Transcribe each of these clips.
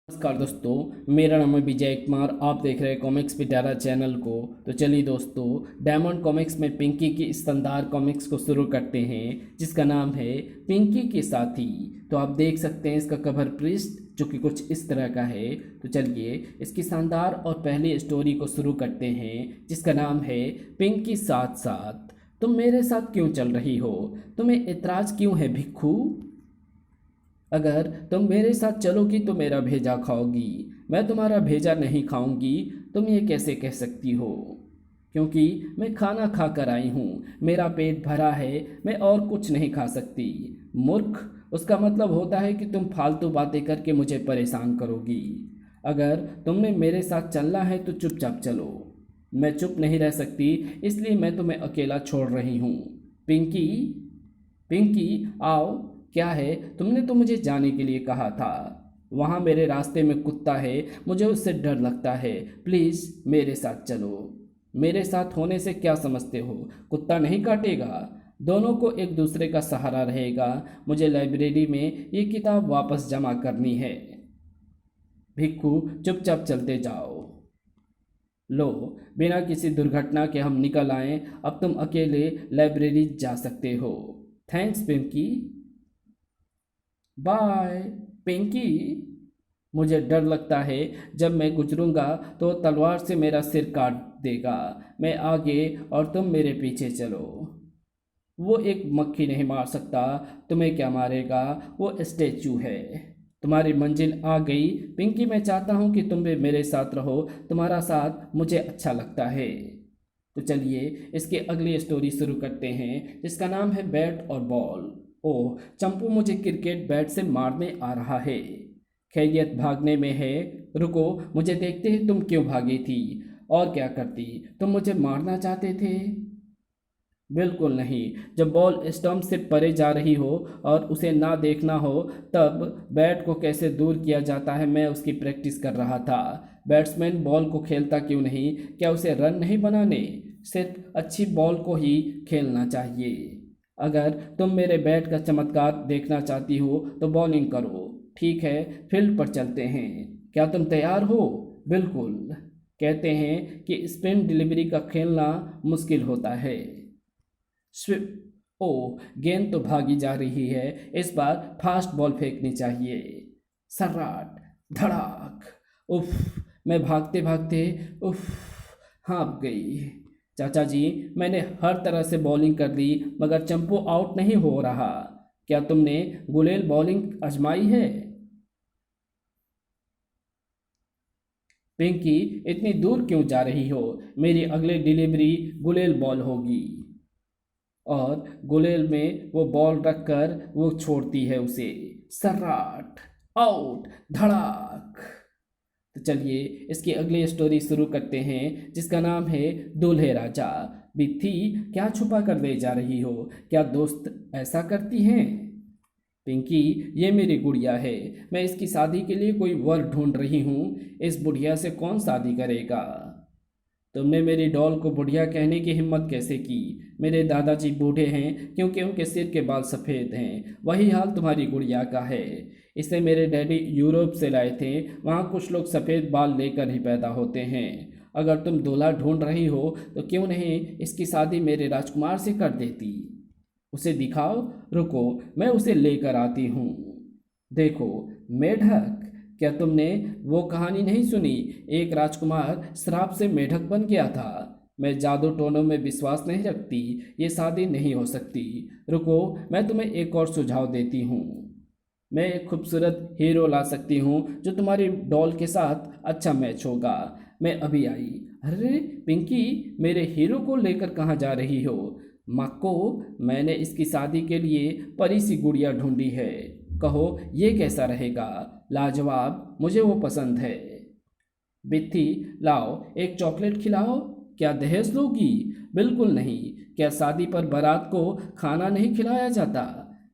नमस्कार दोस्तों, मेरा नाम है विजय कुमार। आप देख रहे हैं कॉमिक्स पिटारा चैनल को। तो चलिए दोस्तों, डायमंड कॉमिक्स में पिंकी की इस शानदार कॉमिक्स को शुरू करते हैं जिसका नाम है पिंकी के साथी। तो आप देख सकते हैं इसका कवर पृष्ठ जो कि कुछ इस तरह का है। तो चलिए इसकी शानदार और पहली स्टोरी को शुरू करते हैं जिसका नाम है पिंकी साथ साथ। तुम मेरे साथ क्यों चल रही हो? तुम्हें एतराज़ क्यों है भिक्खू? अगर तुम मेरे साथ चलोगी तो मेरा भेजा खाओगी। मैं तुम्हारा भेजा नहीं खाऊंगी। तुम ये कैसे कह सकती हो? क्योंकि मैं खाना खा कर आई हूँ, मेरा पेट भरा है, मैं और कुछ नहीं खा सकती। मूर्ख, उसका मतलब होता है कि तुम फालतू बातें करके मुझे परेशान करोगी। अगर तुमने मेरे साथ चलना है तो चुपचाप चलो। मैं चुप नहीं रह सकती, इसलिए मैं तुम्हें अकेला छोड़ रही हूँ। पिंकी, पिंकी आओ। क्या है, तुमने तो मुझे जाने के लिए कहा था। वहाँ मेरे रास्ते में कुत्ता है, मुझे उससे डर लगता है। प्लीज़ मेरे साथ चलो। मेरे साथ होने से क्या समझते हो? कुत्ता नहीं काटेगा, दोनों को एक दूसरे का सहारा रहेगा। मुझे लाइब्रेरी में ये किताब वापस जमा करनी है। भिक्खू, चुपचाप चलते जाओ। लो, बिना किसी दुर्घटना के हम निकल आए। अब तुम अकेले लाइब्रेरी जा सकते हो। थैंक्स पिंकी। बाय। पिंकी, मुझे डर लगता है जब मैं गुजरूंगा तो तलवार से मेरा सिर काट देगा। मैं आगे और तुम मेरे पीछे चलो। वो एक मक्खी नहीं मार सकता, तुम्हें क्या मारेगा? वो स्टैचू है। तुम्हारी मंजिल आ गई पिंकी। मैं चाहता हूँ कि तुम भी मेरे साथ रहो, तुम्हारा साथ मुझे अच्छा लगता है। तो चलिए इसकी अगली स्टोरी शुरू करते हैं जिसका नाम है बैट और बॉल। ओह, चंपू मुझे क्रिकेट बैट से मारने आ रहा है। खैरियत भागने में है। रुको, मुझे देखते ही तुम क्यों भागी थी? और क्या करती? तुम मुझे मारना चाहते थे? बिल्कुल नहीं। जब बॉल स्टंप से परे जा रही हो और उसे ना देखना हो, तब बैट को कैसे दूर किया जाता है मैं उसकी प्रैक्टिस कर रहा था। बैट्समैन बॉल को खेलता क्यों नहीं? क्या उसे रन नहीं बनाने? सिर्फ अच्छी बॉल को ही खेलना चाहिए। अगर तुम मेरे बैट का चमत्कार देखना चाहती हो तो बॉलिंग करो। ठीक है, फील्ड पर चलते हैं। क्या तुम तैयार हो? बिल्कुल। कहते हैं कि स्पिन डिलीवरी का खेलना मुश्किल होता है। स्विप। ओ, गेंद तो भागी जा रही है। इस बार फास्ट बॉल फेंकनी चाहिए। सर्राट, धड़ाक। उफ, मैं भागते भागते उफ हाँप गई। चाचा जी, मैंने हर तरह से बॉलिंग कर ली मगर चंपू आउट नहीं हो रहा। क्या तुमने गुलेल बॉलिंग आजमाई है? पिंकी, इतनी दूर क्यों जा रही हो? मेरी अगली डिलीवरी गुलेल बॉल होगी। और गुलेल में वो बॉल रखकर वो छोड़ती है उसे। सर्राट, आउट, धड़ाक। तो चलिए इसकी अगली स्टोरी शुरू करते हैं जिसका नाम है दूल्हे राजा। बिथी, क्या छुपा कर ले जा रही हो? क्या दोस्त ऐसा करती हैं? पिंकी, ये मेरी गुड़िया है। मैं इसकी शादी के लिए कोई वर ढूंढ रही हूँ। इस बुढ़िया से कौन शादी करेगा? तुमने मेरी डॉल को बुढ़िया कहने की हिम्मत कैसे की? मेरे दादाजी बूढ़े हैं क्योंकि उनके सिर के बाल सफ़ेद हैं। वही हाल तुम्हारी गुड़िया का है। इसे मेरे डैडी यूरोप से लाए थे। वहाँ कुछ लोग सफ़ेद बाल लेकर ही पैदा होते हैं। अगर तुम दूल्हा ढूंढ रही हो तो क्यों नहीं इसकी शादी मेरे राजकुमार से कर देती? उसे दिखाओ। रुको, मैं उसे लेकर आती हूँ। देखो मेढक, क्या तुमने वो कहानी नहीं सुनी? एक राजकुमार श्राप से मेढक बन गया था। मैं जादू टोनों में विश्वास नहीं रखती। ये शादी नहीं हो सकती। रुको, मैं तुम्हें एक और सुझाव देती हूँ। मैं एक खूबसूरत हीरो ला सकती हूँ जो तुम्हारी डॉल के साथ अच्छा मैच होगा। मैं अभी आई। अरे पिंकी, मेरे हीरो को लेकर कहाँ जा रही हो? मक्को, मैंने इसकी शादी के लिए परी सी गुड़िया ढूंढी है। कहो ये कैसा रहेगा? लाजवाब, मुझे वो पसंद है। बित्ती, लाओ एक चॉकलेट खिलाओ। क्या दहेज लोगी? बिल्कुल नहीं। क्या शादी पर बारात को खाना नहीं खिलाया जाता?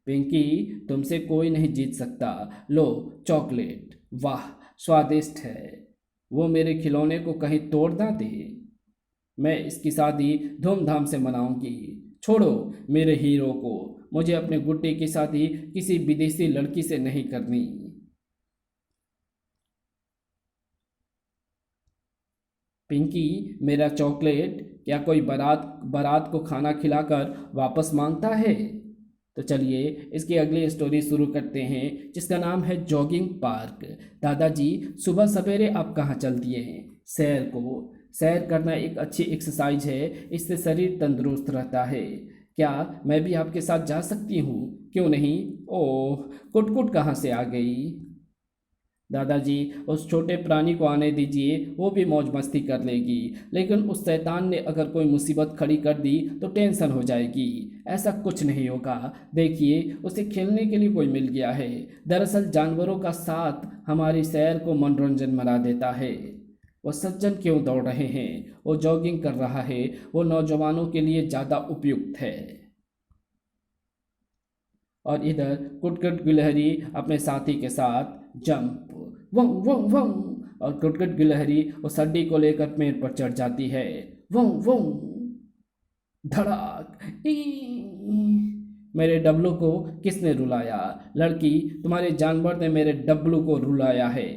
पिंकी, तुमसे कोई नहीं जीत सकता। लो चॉकलेट। वाह, स्वादिष्ट है। वो मेरे खिलौने को कहीं तोड़ ना दे। मैं इसकी शादी धूमधाम से मनाऊंगी। छोड़ो मेरे हीरो को। मुझे अपने गुड्डे की शादी किसी विदेशी लड़की से नहीं करनी। पिंकी, मेरा चॉकलेट क्या कोई बारात बारात को खाना खिलाकर वापस मांगता है? तो चलिए इसकी अगली स्टोरी शुरू करते हैं, जिसका नाम है जॉगिंग पार्क। दादाजी, सुबह सवेरे आप कहाँ चल दिए हैं? सैर को। सैर करना एक अच्छी एक्सरसाइज है, इससे शरीर तंदुरुस्त रहता है। क्या मैं भी आपके साथ जा सकती हूँ? क्यों नहीं? ओह, कुटकुट कहाँ से आ गई? दादाजी, उस छोटे प्राणी को आने दीजिए, वो भी मौज मस्ती कर लेगी, लेकिन उस शैतान ने अगर कोई मुसीबत खड़ी कर दी तो टेंशन हो जाएगी। ऐसा कुछ नहीं होगा, देखिए उसे खेलने के लिए कोई मिल गया है। दरअसल जानवरों का साथ हमारी सैर को मनोरंजन बना देता है। वो सज्जन क्यों दौड़ रहे हैं? वो जॉगिंग कर रहा है, वो नौजवानों के लिए ज़्यादा उपयुक्त है। और इधर कुटकुट गिलहरी अपने साथी के साथ जंप, वंग वंग वंग, और कुटकुट गिलहरी उस हड्डी को लेकर पेड़ पर चढ़ जाती है। वंग वंग, धड़ाक, ई। मेरे डब्लू को किसने रुलाया? लड़की, तुम्हारे जानवर ने मेरे डब्लू को रुलाया है।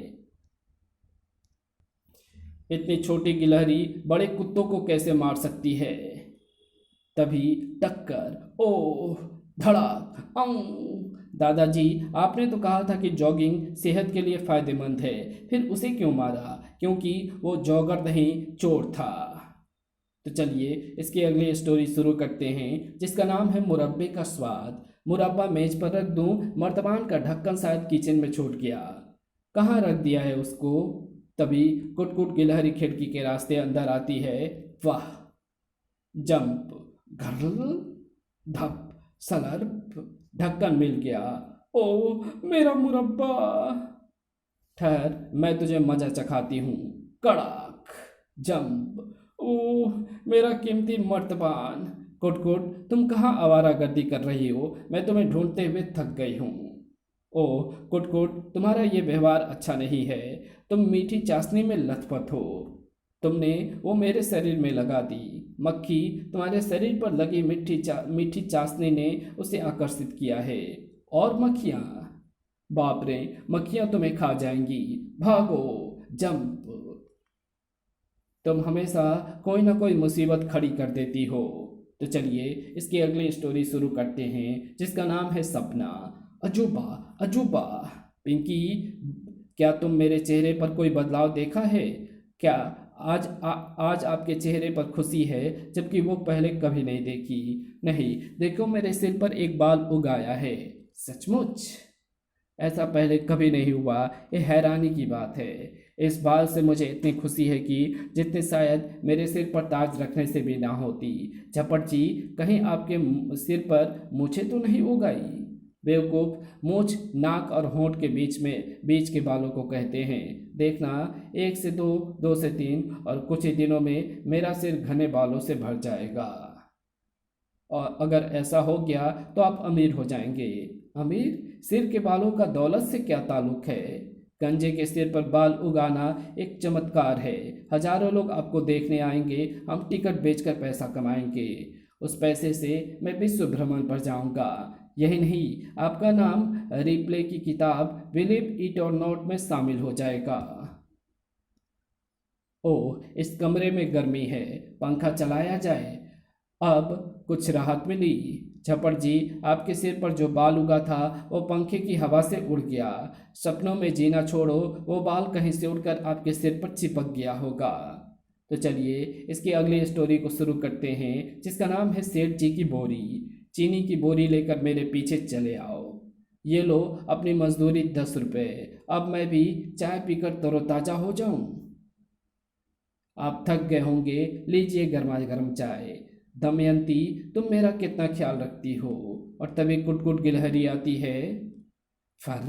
इतनी छोटी गिलहरी बड़े कुत्तों को कैसे मार सकती है? तभी टक्कर, ओह, धड़ाक, आऊं। दादाजी, आपने तो कहा था कि जॉगिंग सेहत के लिए फायदेमंद है, फिर उसे क्यों मारा? क्योंकि वो जॉगर नहीं, चोर था। तो चलिए इसकी अगली स्टोरी शुरू करते हैं, जिसका नाम है मुरब्बे का स्वाद। मुरब्बा मेज पर रख दूं, मर्तबान का ढक्कन शायद किचन में छूट गया। कहाँ रख दिया है उसको? तभी कुटकुट गिलहरी खिड़की के रास्ते अंदर आती है। वाह, जंप, घर्ल, धप, सलर्प, ढक्कन मिल गया। ओ मेरा मुरब्बा। ठहर, मैं तुझे मजा चखाती हूँ। कड़ाक, जंप, ओह मेरा कीमती मर्तबान। कुटकुट, तुम कहाँ आवारागर्दी कर रही हो? मैं तुम्हें ढूंढते हुए थक गई हूँ। ओह कुटकुट, तुम्हारा ये व्यवहार अच्छा नहीं है। तुम मीठी चाशनी में लथपथ हो। तुमने वो मेरे शरीर में लगा दी। मक्खी, तुम्हारे शरीर पर लगी मीठी चाशनी ने उसे आकर्षित किया है। और मक्खियाँ, बाप रे, मक्खियाँ तुम्हें खा जाएंगी। भागो, जंप। तुम हमेशा कोई ना कोई मुसीबत खड़ी कर देती हो। तो चलिए इसकी अगली स्टोरी शुरू करते हैं, जिसका नाम है सपना। अजूबा, अजूबा। पिंकी, क्या तुम मेरे चेहरे पर कोई बदलाव देखा है? क्या आज आपके चेहरे पर खुशी है, जबकि वो पहले कभी नहीं देखी? नहीं, देखो मेरे सिर पर एक बाल उग आया है। सचमुच? ऐसा पहले कभी नहीं हुआ, ये हैरानी की बात है। इस बाल से मुझे इतनी खुशी है कि जितनी शायद मेरे सिर पर ताज रखने से भी ना होती। झपट जी, कहीं आपके सिर पर मूछें तो नहीं उग आई? बेवकूफ़, मूछ नाक और होंठ के बीच के बालों को कहते हैं। देखना, 1 से 2, 2 से 3, और कुछ ही दिनों में मेरा सिर घने बालों से भर जाएगा। और अगर ऐसा हो गया तो आप अमीर हो जाएंगे। अमीर? सिर के बालों का दौलत से क्या ताल्लुक है? गंजे के सिर पर बाल उगाना एक चमत्कार है। हजारों लोग आपको देखने आएंगे, हम टिकट बेचकर पैसा कमाएंगे। उस पैसे से मैं विश्व भ्रमण पर जाऊंगा। यही नहीं, आपका नाम रिप्ले की किताब बिलीव इट और नॉट में शामिल हो जाएगा। ओह, इस कमरे में गर्मी है, पंखा चलाया जाए। अब कुछ राहत मिली। झपट जी, आपके सिर पर जो बाल उगा था वो पंखे की हवा से उड़ गया। सपनों में जीना छोड़ो, वो बाल कहीं से उड़कर आपके सिर पर चिपक गया होगा। तो चलिए इसकी अगली स्टोरी को शुरू करते हैं, जिसका नाम है सेठ जी की बोरी। चीनी की बोरी लेकर मेरे पीछे चले आओ। ये लो अपनी मजदूरी 10 रुपये। अब मैं भी चाय पीकर तरोताज़ा हो जाऊं। आप थक गए होंगे, लीजिए गर्मा गर्म चाय। दमयंती, तुम मेरा कितना ख्याल रखती हो। और तभी कुटकुट गिलहरी आती है। फर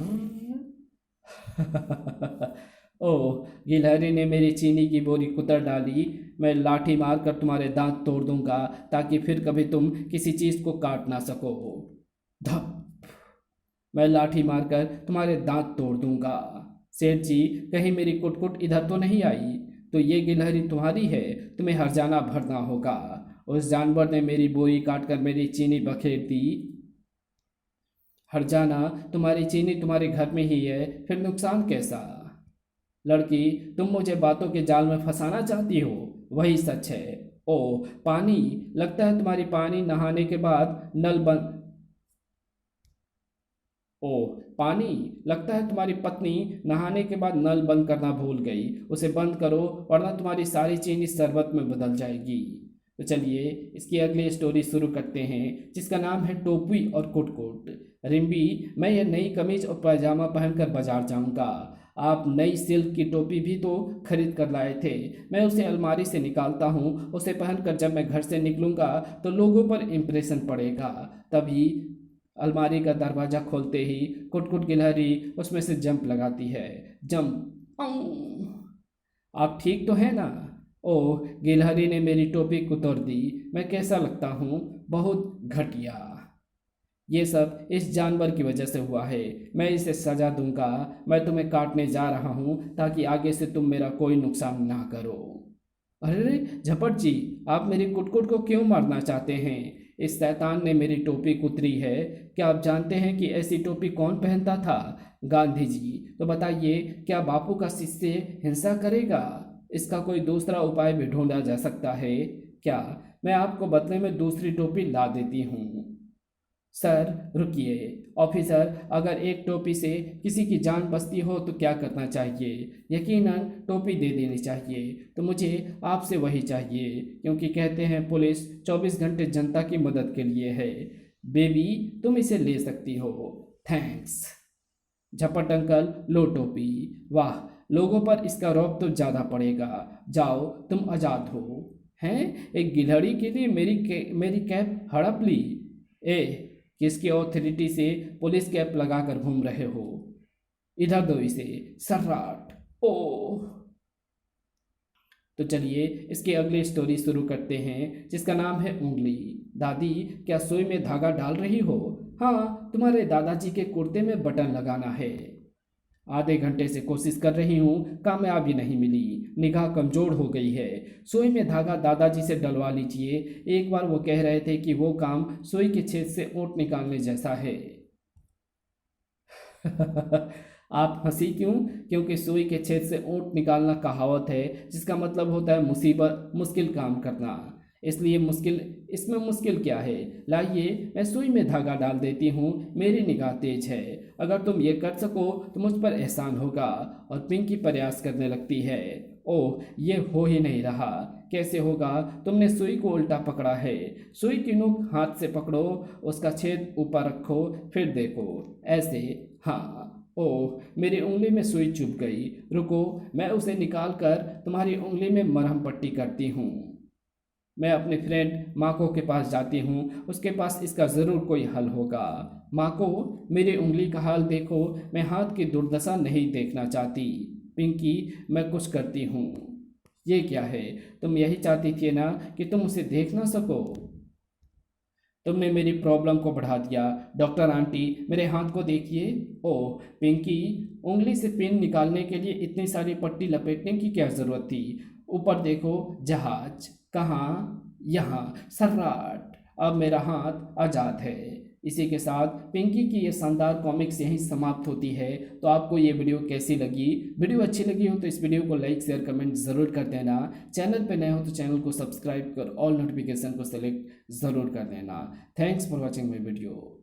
ओह, गिलहरी ने मेरी चीनी की बोरी कुतर डाली। मैं लाठी मारकर तुम्हारे दांत तोड़ दूंगा, ताकि फिर कभी तुम किसी चीज को काट ना सको। धप, मैं लाठी मारकर तुम्हारे दांत तोड़ दूंगा। सेठ जी, कहीं मेरी कुटकुट इधर तो नहीं आई? तो ये गिलहरी तुम्हारी है, तुम्हें हर्जाना भरना होगा। उस जानवर ने मेरी बोरी काटकर मेरी चीनी बखेर दी। हर्जाना, तुम्हारी चीनी तुम्हारे घर में ही है, फिर नुकसान कैसा? लड़की, तुम मुझे बातों के जाल में फंसाना चाहती हो, वही सच है। ओ पानी, लगता है तुम्हारी पानी नहाने के बाद नल बंद ओह पानी, लगता है तुम्हारी पत्नी नहाने के बाद नल बंद करना भूल गई। उसे बंद करो वरना तुम्हारी सारी चीनी शरबत में बदल जाएगी। तो चलिए इसकी अगली स्टोरी शुरू करते हैं, जिसका नाम है टोपी और कुटकुट। रिम्बी, मैं ये नई कमीज और पैजामा पहनकर बाजार जाऊंगा। आप नई सिल्क की टोपी भी तो खरीद कर लाए थे। मैं उसे अलमारी से निकालता हूँ, उसे पहनकर जब मैं घर से निकलूंगा तो लोगों पर इम्प्रेशन पड़ेगा। तभी अलमारी का दरवाजा खोलते ही कुटकुट गिलहरी उसमें से जंप लगाती है। जंप आऊं! आप ठीक तो हैं ना? ओह, गिलहरी ने मेरी टोपी कुतर दी। मैं कैसा लगता हूँ? बहुत घटिया। ये सब इस जानवर की वजह से हुआ है। मैं इसे सजा दूंगा। मैं तुम्हें काटने जा रहा हूँ ताकि आगे से तुम मेरा कोई नुकसान ना करो। अरे झपट जी, आप मेरी कुटकुट को क्यों मारना चाहते हैं? इस शैतान ने मेरी टोपी कुतरी है। क्या आप जानते हैं कि ऐसी टोपी कौन पहनता था? गांधी जी। तो बताइए, क्या बापू का शिष्य हिंसा करेगा? इसका कोई दूसरा उपाय भी ढूंढा जा सकता है क्या? मैं आपको बदले में दूसरी टोपी ला देती हूँ। सर रुकिए। ऑफिसर, अगर एक टोपी से किसी की जान बचती हो तो क्या करना चाहिए? यकीनन टोपी दे देनी चाहिए। तो मुझे आपसे वही चाहिए, क्योंकि कहते हैं पुलिस 24 घंटे जनता की मदद के लिए है। बेबी, तुम इसे ले सकती हो। थैंक्स। झपट अंकल, लो टोपी। वाह, लोगों पर इसका रौब तो ज़्यादा पड़ेगा। जाओ, तुम आज़ाद हो। हैं? एक गिलहरी के लिए मेरी कैप हड़प ली? ए, किसकी ऑथोरिटी से पुलिस कैप लगाकर घूम रहे हो? इधर दो इसे। सर्राट। ओह! तो चलिए इसकी अगली स्टोरी शुरू करते हैं, जिसका नाम है उंगली। दादी, क्या सुई में धागा डाल रही हो? हाँ, तुम्हारे दादाजी के कुर्ते में बटन लगाना है। आधे घंटे से कोशिश कर रही हूँ, कामयाबी नहीं मिली। निगाह कमजोर हो गई है। सुई में धागा दादाजी से डलवा लीजिए। एक बार वो कह रहे थे कि वो काम सुई के छेद से ऊँट निकालने जैसा है। आप हंसी क्यों? क्योंकि सुई के छेद से ऊँट निकालना कहावत है, जिसका मतलब होता है मुसीबत, मुश्किल काम करना। इसलिए मुश्किल, इसमें मुश्किल क्या है? लाइए, मैं सुई में धागा डाल देती हूँ। मेरी निगाह तेज है। अगर तुम ये कर सको तो मुझ पर एहसान होगा। और पिंकी प्रयास करने लगती है। ओह, ये हो ही नहीं रहा। कैसे होगा? तुमने सुई को उल्टा पकड़ा है। सुई की नोक हाथ से पकड़ो, उसका छेद ऊपर रखो, फिर देखो। ऐसे। हाँ। ओह, मेरी उंगली में सुई चुभ गई। रुको, मैं उसे निकाल कर तुम्हारी उंगली में मरहम पट्टी करती हूँ। मैं अपने फ्रेंड माको के पास जाती हूँ, उसके पास इसका ज़रूर कोई हल होगा। माको, मेरी उंगली का हाल देखो। मैं हाथ की दुर्दशा नहीं देखना चाहती। पिंकी, मैं कुछ करती हूँ। ये क्या है? तुम यही चाहती थी ना कि तुम उसे देख ना सको? तुमने मेरी प्रॉब्लम को बढ़ा दिया। डॉक्टर आंटी, मेरे हाथ को देखिए। ओह पिंकी, उंगली से पिन निकालने के लिए इतनी सारी पट्टी लपेटने की क्या ज़रूरत थी? ऊपर देखो, जहाज। कहाँ? यहाँ। सर्राट। अब मेरा हाथ आज़ाद है। इसी के साथ पिंकी की ये शानदार कॉमिक्स यहीं समाप्त होती है। तो आपको ये वीडियो कैसी लगी? वीडियो अच्छी लगी हो तो इस वीडियो को लाइक शेयर कमेंट ज़रूर कर देना। चैनल पे नए हो तो चैनल को सब्सक्राइब कर ऑल नोटिफिकेशन को सेलेक्ट ज़रूर कर देना। Thanks for watching my video.